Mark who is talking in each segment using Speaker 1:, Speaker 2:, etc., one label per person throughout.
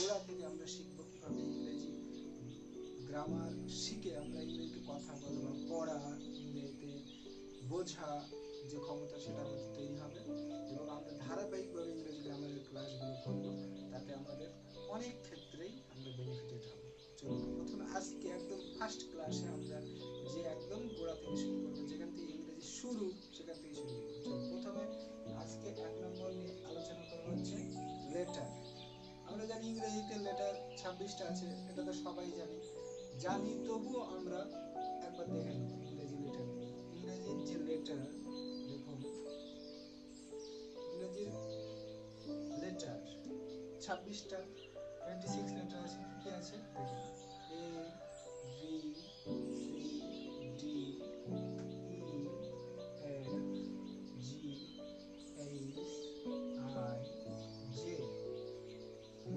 Speaker 1: গোড়া থেকে আমরা শিখবো কিভাবে ইংরেজি গ্রামার শিখে আমরা ইংরেজিতে কথা বলবো বা পড়া, ইংরেজিতে বোঝা যে ক্ষমতা সেটা আমাদের তৈরি হবে এবং আমরা ধারাবাহিকভাবে ইংরেজি গ্রামারের ক্লাসগুলো করব, তাতে আমাদের অনেক ক্ষেত্রেই আমরা বেনিফিটেড হব। চলুন প্রথমে আজকে একদম ফার্স্ট ক্লাসে আমরা যে একদম গোড়া থেকে শুরু করবো, যেখান থেকে ইংরেজি শুরু সেখান থেকে শুরু করবো। চলুন প্রথমে আজকে 1 নম্বর নিয়ে আলোচনা করা হচ্ছে লেটার। আমরা জানি ইংরেজিতে লেটার 26টা আছে, এটা তো সবাই জানি তবুও আমরা একবার দেখে নেব ইংরেজি লেটার। ইংরেজির যে লেটার, দেখুন ইংরেজির লেটার 26টা, 26 লেটার আছে। কি আছে দেখুন, A B C D E F G H I J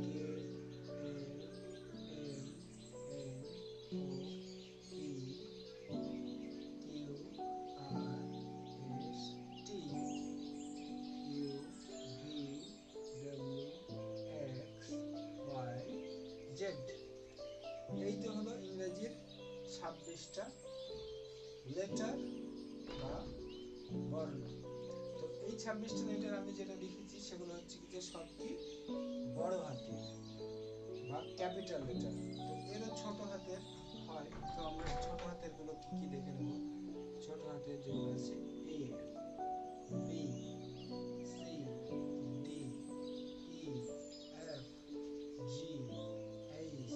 Speaker 1: K L M N O P Q R S T U V W X Y Z. এই তো হলো ইংরেজির 26টা লেটার বা বর্ণ। তো এই 26টা লেটার আমি যেটা লিখেছি সেগুলো হচ্ছে কি যে সব কি বড় হাতের বা ক্যাপিটাল লেটার। তো এরও ছোট হাতের হয়, তো আমরা ছোট হাতের গুলো কি কি দেখে নেব। ছোট হাতের যেগুলো আছে A B C D E F G H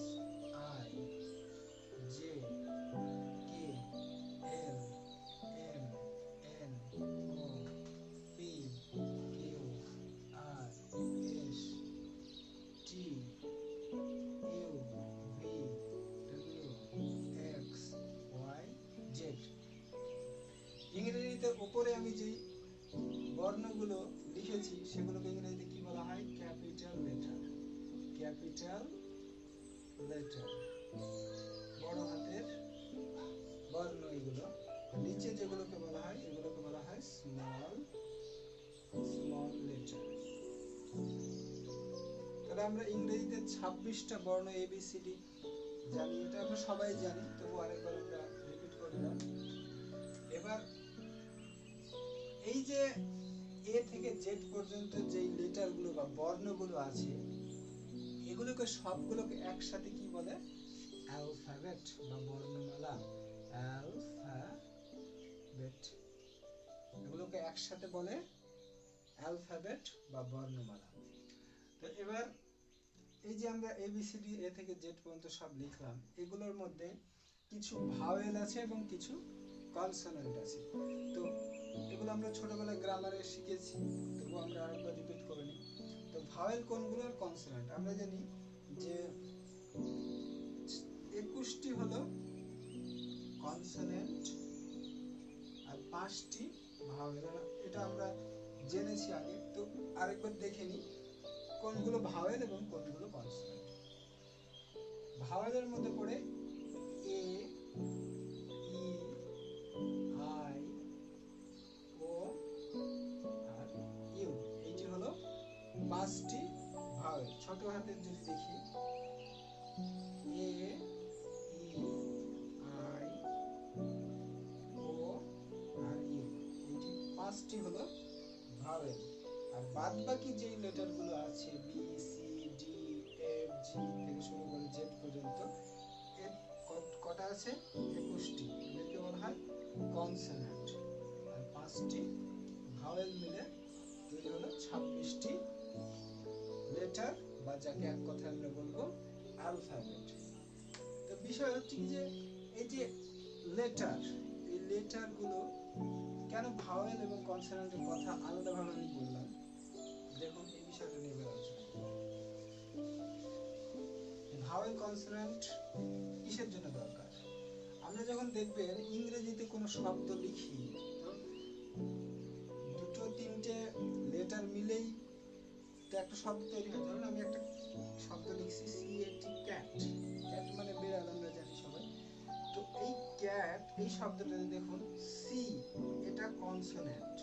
Speaker 1: I J K L M N O P Q R S T U V W X Y Z. ইংরেজিতে উপরে আমি যেই বর্ণগুলো লিখেছি সেগুলোকে ইংরেজিতে কি বলা হয়? Capital letter. ক্যাপিটাল লেটার বড় হাতের বর্ণ এগুলো। নিচে যেগুলোকে বলা হয় এগুলোকে বলা হয় স্মল লেটার। তাহলে আমরা ইংরেজিতে 26টা বর্ণ ABCD জানি, এটা আমরা সবাই জানি, তবু আরেকবার আমরা রিপিট করি না। এবার এই যে এ থেকে জেড পর্যন্ত যেই লেটারগুলো বা বর্ণগুলো আছে এগুলোকে সবগুলোকে একসাথে কি বলে? অ্যালফাবেট বা বর্ণমালা। অ্যালফাবেট, এগুলোকে একসাথে বলে অ্যালফাবেট বা বর্ণমালা। তো এবার এই যে আমরা ABCD এ থেকে জেড পর্যন্ত সব লিখলাম, এগুলোর মধ্যে কিছু ভাওয়েল আছে এবং কিছু কনসোনেন্ট আছে। তো এগুলো আমরা ছোটবেলায় গ্রামারে শিখেছি, তবু আমরা আরেকবার রিপিট করে নিই। তো ভাওয়েল কোনগুলো আর কনসোনেন্ট আমরা জানি যে 21টি হলো কনসোনেন্ট আর 5টি ভাওয়েল, এটা আমরা জেনেছি আগে। তো আরেকবার দেখে নিই কোনগুলো ভাওয়েল এবং কোনগুলো কনসোনেন্ট। ভাওয়েলের মধ্যে পড়ে এ E I O are you, এইটি হলো 5টি ভাওয়েল। ছোট হাতের যদি দেখি এ E I O are you, এইটি 5টি হলো ভাওয়েল। আর বাদ বাকি যেই লেটারগুলো আছে B C D F G থেকে শুরু করে জেড পর্যন্ত, এর কটা আছে? 21টি। এদেরকে বলা হয় কনসোনেন্ট। আর 5টি ভাওয়েল মিলে তৈরি হলো 26টি লেটার, বা যাকে এক কথায় আমরা বলবো অ্যালফাবেট। তো বিষয় হচ্ছে কি যে এই যে লেটার, এই লেটারগুলো কেন ভাওয়েল এবং কনসোনেন্টের কথা আলাদাভাবে আমি বললাম, দেখুন এই বিষয়টা নিয়ে আলোচনা করব। ভাওয়েল কনসোনেন্ট কিসের জন্য দরকার? আমরা যখন দেখবেন ইংরেজিতে কোনো শব্দ লিখি, তো দুটো তিনটে লেটার মিলেই তো একটা শব্দ তৈরি হয়। ধরুন আমি একটা শব্দ লিখছি CAT, ক্যাট। ক্যাট মানে বিড়াল, আমরা জানি সবাই। তো এই ক্যাট এই শব্দটাতে দেখুন সি, এটা কনসোনেন্ট,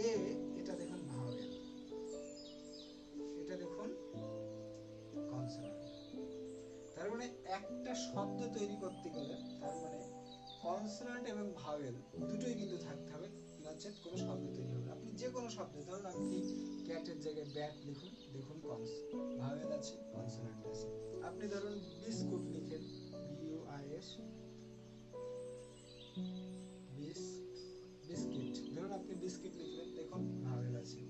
Speaker 1: এ এটা দেখুন ভাওয়েল, এটা দেখুন একটা শব্দ তৈরি করতে গেলে তার মানে কনসোনেন্ট এবং ভাওয়েল দুটোই কিন্তু থাকতে হবে, নচেত কোনো শব্দ তৈরি হবে না। আপনি যে কোনো শব্দ, ধরুন আপনি ক্যাটের জায়গায় ব্যাট লিখুন, দেখুন ভাওয়েল আছে, কনসোনেন্ট আছে। আপনি ধরুন বিস্কুট লিখেন, BUIS, বিস্কিট, ধরুন আপনি বিস্কিট লিখলেন, দেখুন ভাওয়েল আছে,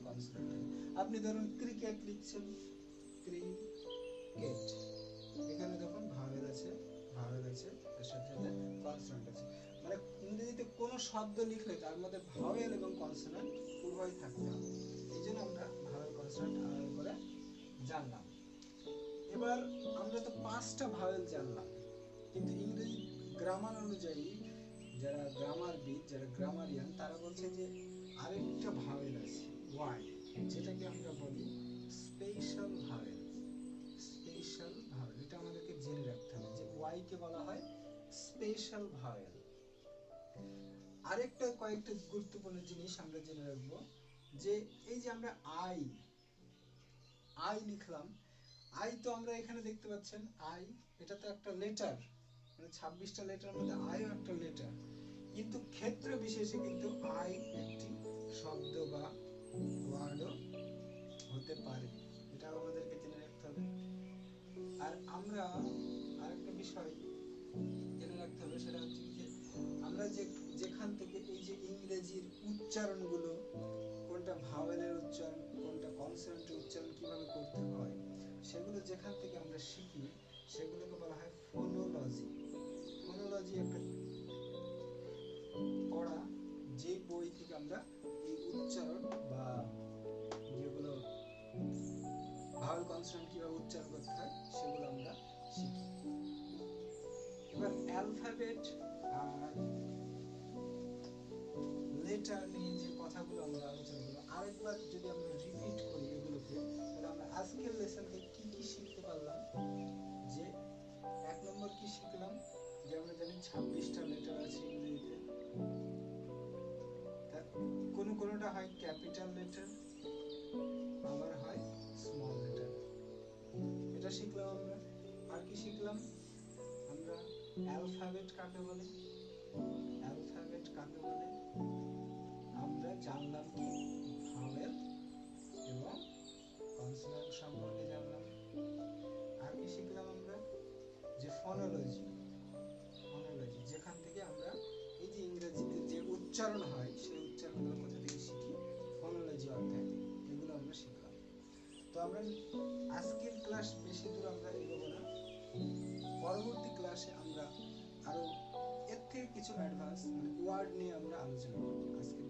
Speaker 1: কনসোনেন্ট আছে। আপনি ধরুন ক্রিকেট লিখছেন, ক্রিকেট, এখানে দেখুন ভাওয়েল আছে, তার সাথে সাথে কনসোনেন্ট আছে। মানে ইংরেজিতে কোনো শব্দ লিখলে তার মধ্যে ভাওয়েল এবং কনসোনেন্ট উভয় থাকতে হবে। এই জন্য আমরা ভাওয়েল কনসোনেন্ট আলাদা করে জানলাম। এবার আমরা তো 5টা ভাওয়েল জানলাম, কিন্তু ইংরেজি গ্রামার অনুযায়ী যারা গ্রামারবিদ, যারা গ্রামারিয়ান, তারা বলছে যে আরেকটা ভাওয়েল আছে, ওয়াই, যেটাকে আমরা বলি স্পেশাল ভাওয়েল। এটা আমাদেরকে জেনে রাখতে হবে যে ওয়াই কে বলা হয় স্পেশাল ভাওয়েল। আরেকটা কয়েকটা গুরুত্বপূর্ণ জিনিস আমরা জেনে রাখবো, যে এই যে আমরা আই লিখলাম, আই তো আমরা এখানে দেখতে পাচ্ছেন আই, এটা তো একটা লেটার, মানে 26টা লেটার মধ্যে আইও একটা লেটার, কিন্তু ক্ষেত্র বিশেষে কিন্তু আই একটি শব্দ বা ওয়ার্ডও হতে পারে, এটা আমাদেরকে জেনে রাখতে হবে। আর আমরা আরেকটা বিষয় জেনে রাখতে হবে, সেটা হচ্ছে যে আমরা যেখান থেকে এই যে ইংরেজির উচ্চারণগুলো, কোনটা ভাওয়েলের উচ্চারণ, কোনটা কনসোনেন্টের উচ্চারণ কিভাবে করতে হয়, সেগুলো যেখান থেকে আমরা শিখি, সেগুলোকে বলা হয় ফোনোলজি। ফোনোলজি একটা পড়া, যে বই থেকে আমরা এই উচ্চারণ বা যেগুলো ভাওয়েল কনসোনেন্ট কিভাবে উচ্চারণ করতে হয় সেগুলো আমরা শিখি। এবার অ্যালফাবেট আর লেটার নিয়ে যে কথাগুলো আমরা আলোচনা করলাম, আরেকবার যদি আমরা রিপিট করি এগুলোকে, তাহলে আমরা আজকের লেসনকে কি কি শিখতে পারলাম। যে 1 নম্বর কি শিখলাম, যে আমরা জানি 26টা লেটার আছে ইংরেজিতে, কোনটা হয় ক্যাপিটাল লেটার, আবার হয় স্মল লেটার, এটা শিখলাম আমরা। আর কি শিখলাম আমরা, অ্যালফাবেট কাকে বলে, আমরা জানলাম কি ভাওয়েল এবং কনসোনেন্ট সম্পর্কে জানলাম। আর কি শিখলাম আমরা, যে ফোনোলজি, যেখান থেকে আমরা এই যে ইংরেজিতে যে উচ্চারণ হয় সেই উচ্চারণগুলো কোথা থেকে শিখি, ফোনোলজি অধ্যায় থেকে, এগুলো আমরা শিখলাম। তো আমরা আজকের ক্লাস বেশি দূর আমরা এগোবো না, পরবর্তী ক্লাসে আমরা আরো এর থেকে কিছু অ্যাডভান্স মানে ওয়ার্ড নিয়ে আমরা আলোচনা করব। আজকের